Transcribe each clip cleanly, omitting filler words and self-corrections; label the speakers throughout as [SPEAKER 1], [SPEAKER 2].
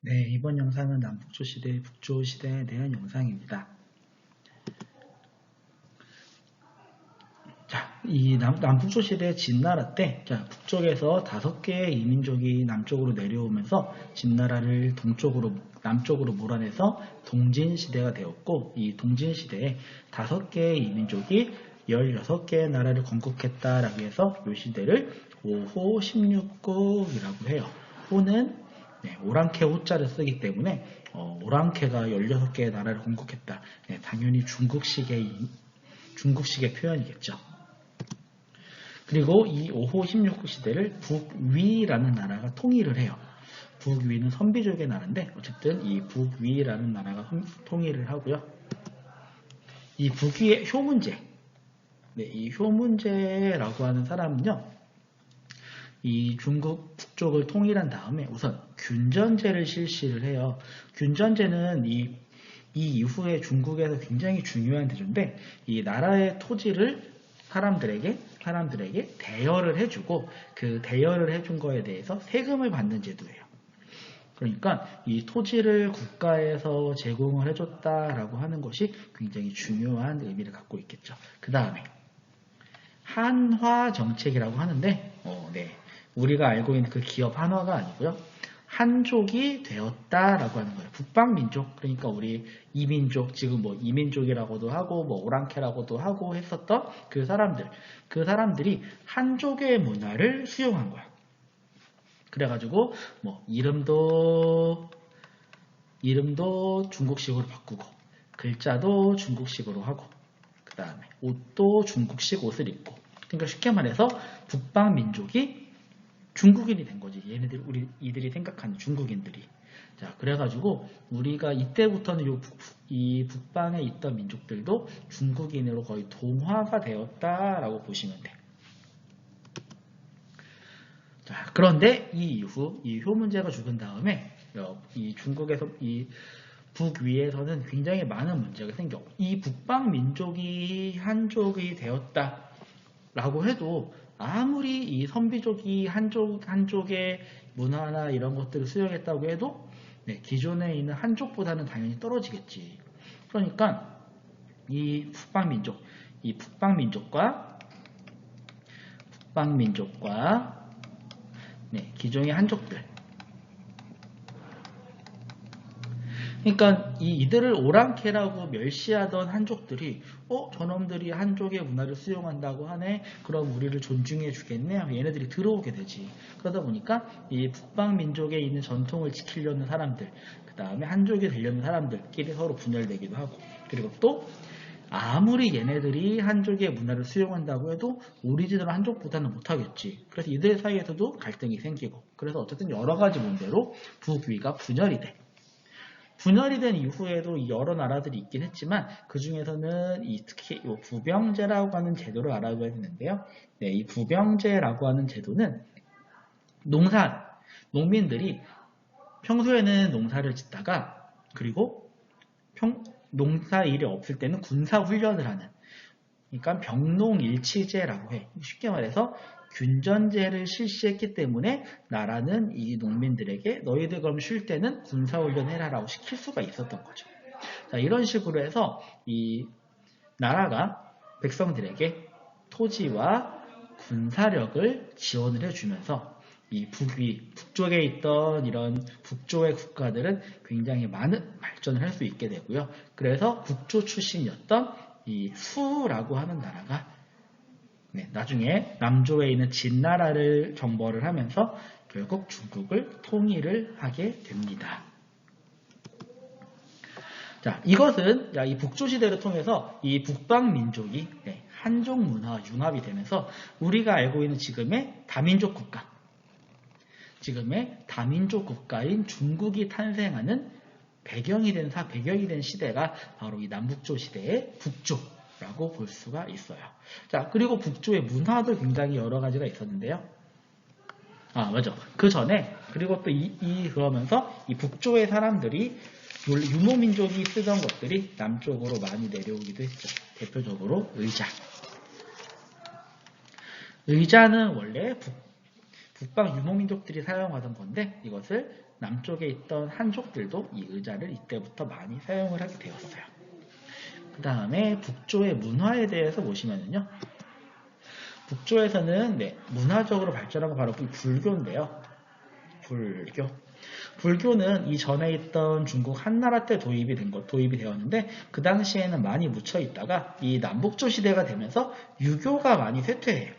[SPEAKER 1] 네, 이번 영상은 남북조 시대, 북조 시대에 대한 영상입니다. 자, 이 남북조 시대 진나라 때, 북쪽에서 5개의 이민족이 남쪽으로 내려오면서 진나라를 남쪽으로 몰아내서 동진시대가 되었고, 이 동진시대에 5개의 이민족이 16개의 나라를 건국했다라고 해서 이 시대를 5호 16국이라고 해요. 호는 오랑캐 호자를 쓰기 때문에 오랑캐가 16개의 나라를 건국했다. 당연히 중국식의 표현이겠죠. 그리고 이 5호 16국 시대를 북위라는 나라가 통일을 해요. 북위는 선비족의 나라인데 어쨌든 이 북위라는 나라가 통일을 하고요. 이 북위의 효문제, 이 효문제라고 하는 사람은요. 이 중국 북쪽을 통일한 다음에 우선 균전제를 실시를 해요. 균전제는 이 이후에 중국에서 굉장히 중요한 제도인데 이 나라의 토지를 사람들에게 대여를 해주고 그 대여를 해준 거에 대해서 세금을 받는 제도예요. 그러니까 이 토지를 국가에서 제공을 해줬다라고 하는 것이 굉장히 중요한 의미를 갖고 있겠죠. 그 다음에 한화 정책이라고 하는데 우리가 알고 있는 그 기업 한화가 아니고요. 한족이 되었다라고 하는 거예요. 북방민족, 그러니까 우리 이민족, 지금 이민족이라고도 하고 오랑캐라고도 하고 했었던 그 사람들이 한족의 문화를 수용한 거야. 그래가지고 이름도 중국식으로 바꾸고 글자도 중국식으로 하고 그 다음에 옷도 중국식 옷을 입고, 그러니까 쉽게 말해서 북방민족이 중국인이 된 거지. 이들이 생각하는 중국인들이. 자, 그래가지고 우리가 이때부터는 이 북방에 있던 민족들도 중국인으로 거의 동화가 되었다라고 보시면 돼. 자, 그런데 이 이후 이 효문제가 죽은 다음에 이 중국에서 이 북위에서는 굉장히 많은 문제가 생겨. 이 북방 민족이 한족이 되었다라고 해도 아무리 이 선비족이 한족의 문화나 이런 것들을 수용했다고 해도 기존에 있는 한족보다는 당연히 떨어지겠지. 그러니까 이 북방민족과 기존의 한족들, 그러니까 이들을 오랑캐라고 멸시하던 한족들이 저놈들이 한족의 문화를 수용한다고 하네. 그럼 우리를 존중해 주겠네. 얘네들이 들어오게 되지. 그러다 보니까 이 북방민족에 있는 전통을 지키려는 사람들, 그 다음에 한족이 되려는 사람들끼리 서로 분열되기도 하고, 그리고 또 아무리 얘네들이 한족의 문화를 수용한다고 해도 오리지널 한족보다는 못하겠지. 그래서 이들 사이에서도 갈등이 생기고, 그래서 어쨌든 여러 가지 문제로 북위가 분열이 돼. 분열이 된 이후에도 여러 나라들이 있긴 했지만 그 중에서는 특히 부병제라고 하는 제도를 알아봐야 되는데요. 이 부병제라고 하는 제도는 농민들이 평소에는 농사를 짓다가 그리고 농사 일이 없을 때는 군사 훈련을 하는, 그러니까 병농일치제라고 해. 쉽게 말해서 균전제를 실시했기 때문에 나라는 이 농민들에게 너희들 그럼 쉴 때는 군사훈련 해라라고 시킬 수가 있었던 거죠. 자, 이런 식으로 해서 이 나라가 백성들에게 토지와 군사력을 지원을 해주면서 이 북쪽에 있던 이런 북조의 국가들은 굉장히 많은 발전을 할 수 있게 되고요. 그래서 북조 출신이었던 이 수라고 하는 나라가 나중에 남조에 있는 진나라를 정벌을 하면서 결국 중국을 통일을 하게 됩니다. 자, 이것은 이 북조 시대를 통해서 이 북방 민족이 한족 문화와 융합이 되면서 우리가 알고 있는 지금의 다민족 국가인 중국이 탄생하는 배경이 된 시대가 바로 이 남북조 시대의 북조라고 볼 수가 있어요. 자, 그리고 북조의 문화도 굉장히 여러 가지가 있었는데요. 맞아. 그 전에, 그리고 또 그러면서 이 북조의 사람들이 유목민족이 쓰던 것들이 남쪽으로 많이 내려오기도 했죠. 대표적으로 의자는 원래 북방 유목민족들이 사용하던 건데 이것을 남쪽에 있던 한족들도 이 의자를 이때부터 많이 사용을 하게 되었어요. 그 다음에 북조의 문화에 대해서 보시면은요. 북조에서는 문화적으로 발전한 건 바로 불교인데요. 불교는 이전에 있던 중국 한나라 때 도입이 되었는데 그 당시에는 많이 묻혀 있다가 이 남북조 시대가 되면서 유교가 많이 쇠퇴해요.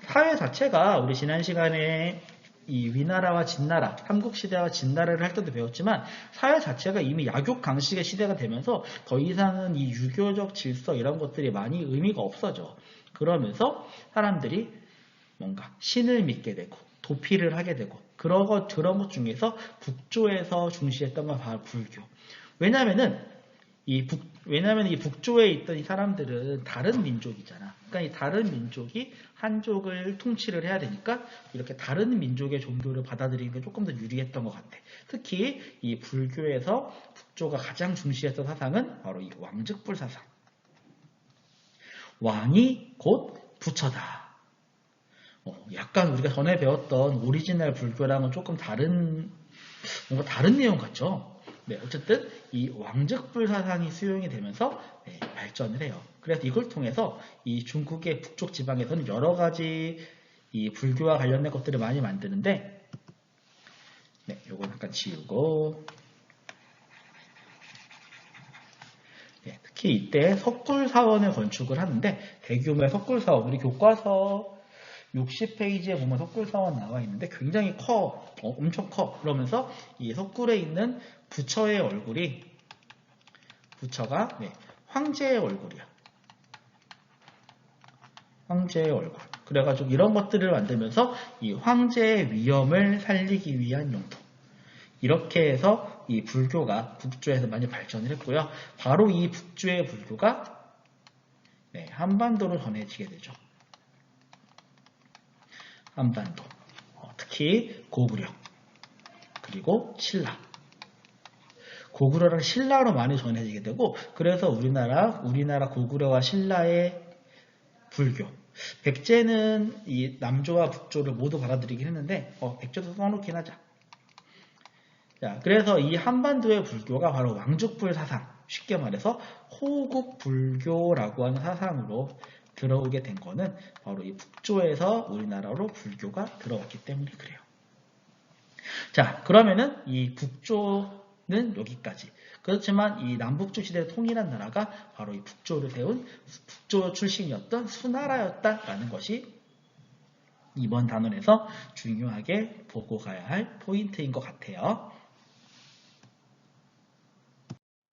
[SPEAKER 1] 사회 자체가 우리 지난 시간에 이 위나라와 진나라, 삼국시대와 진나라를 할 때도 배웠지만 사회 자체가 이미 약육 강식의 시대가 되면서 더 이상은 이 유교적 질서 이런 것들이 많이 의미가 없어져. 그러면서 사람들이 뭔가 신을 믿게 되고 도피를 하게 되고 그런 것 중에서 북조에서 중시했던 건 바로 불교. 왜냐면은 이 북조에 있던 이 사람들은 다른 민족이잖아. 그러니까 이 다른 민족이 한족을 통치를 해야 되니까 이렇게 다른 민족의 종교를 받아들이는 게 조금 더 유리했던 것 같아. 특히 이 불교에서 북조가 가장 중시했던 사상은 바로 이 왕즉불 사상. 왕이 곧 부처다. 약간 우리가 전에 배웠던 오리지널 불교랑은 조금 뭔가 다른 내용 같죠? 네, 어쨌든 이 왕즉불 사상이 수용이 되면서 발전을 해요. 그래서 이걸 통해서 이 중국의 북쪽 지방에서는 여러 가지 이 불교와 관련된 것들을 많이 만드는데, 요건 잠깐 지우고, 특히 이때 석굴사원을 건축을 하는데 대규모의 석굴사원, 우리 교과서 60페이지에 보면 석굴사원 나와 있는데 굉장히 커, 엄청 커. 그러면서 이 석굴에 있는 부처의 얼굴이 부처가 황제의 얼굴이야. 황제의 얼굴. 그래가지고 이런 것들을 만들면서 이 황제의 위엄을 살리기 위한 용도. 이렇게 해서 이 불교가 북조에서 많이 발전을 했고요. 바로 이 북조의 불교가 한반도로 전해지게 되죠. 한반도. 특히 고구려. 그리고 신라. 고구려랑 신라로 많이 전해지게 되고 그래서 우리나라 고구려와 신라의 불교. 백제는 이 남조와 북조를 모두 받아들이긴 했는데 백제도 써놓긴 하자. 자, 그래서 이 한반도의 불교가 바로 왕즉불 사상, 쉽게 말해서 호국 불교라고 하는 사상으로 들어오게 된 거는 바로 이 북조에서 우리나라로 불교가 들어왔기 때문에 그래요. 자, 그러면은 이 북조는 여기까지. 그렇지만 이 남북조 시대를 통일한 나라가 바로 이 북조를 세운 북조 출신이었던 수나라였다라는 것이 이번 단원에서 중요하게 보고 가야 할 포인트인 것 같아요.